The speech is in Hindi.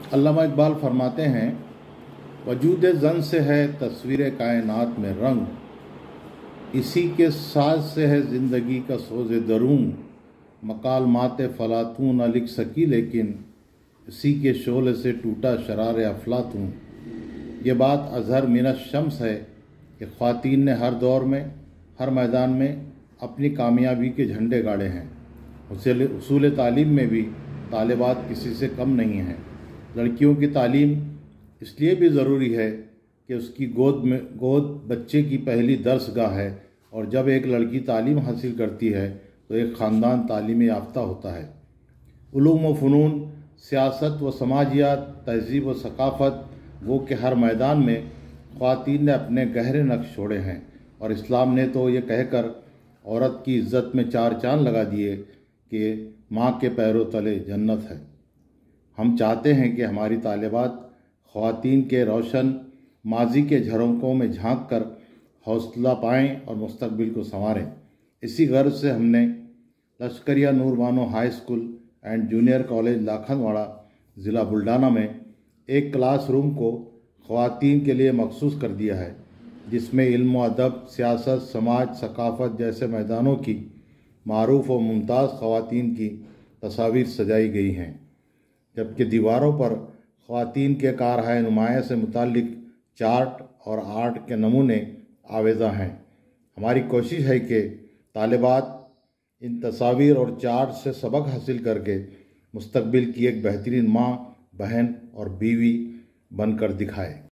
अल्लामा इकबाल फरमाते हैं, वजूद ज़न से है तस्वीर कायनात में रंग, इसी के साज से है ज़िंदगी का सोज़े दरूं, मकाल माते फ़लातूं न लिख सकी लेकिन इसी के शोले से टूटा शरार अफलातूं। ये बात अज़हर मिनश शम्स है कि ख़वातीन ने हर दौर में हर मैदान में अपनी कामयाबी के झंडे गाड़े हैं। उसूल तालीम में भी तालिबात किसी से कम नहीं हैं। लड़कियों की तालीम इसलिए भी ज़रूरी है कि उसकी गोद बच्चे की पहली दर्सगाह है, और जब एक लड़की तालीम हासिल करती है तो एक ख़ानदान तालीम याफ्ता होता है। उलूम व फ़नून, सियासत व समाजियात, तहज़ीब व सकाफ़त, वो कि हर मैदान में ख़वातीन ने अपने गहरे नक्श छोड़े हैं, और इस्लाम ने तो ये कहकर औरत की इज़्ज़त में चार चांद लगा दिए कि माँ के पैरों तले जन्नत है। हम चाहते हैं कि हमारी तालिबात ख़वातीन के रोशन माजी के झरोकों में झांक कर हौसला पाएँ और मुस्तकबिल को संवारें। इसी गर्ज से हमने Lashkariya Noor Bano high school and junior college Lakhanwada ज़िला बुल्ढाना में एक क्लासरूम को ख़वातीन के लिए मखसूस कर दिया है, जिसमें इल्म व अदब, सियासत, समाज, सकाफ़त जैसे मैदानों की मारूफ व मुमताज़ ख़वातीन की तस्वीर सजाई गई हैं, जबकि दीवारों पर ख़वातीन के कारहाय नुमाया से मुताल्लिक चार्ट और आर्ट के नमूने आवेज़ा हैं। हमारी कोशिश है कि तालिबात इन तस्वीर और चार्ट से सबक हासिल करके मुस्तकबिल की एक बेहतरीन माँ, बहन और बीवी बनकर दिखाए।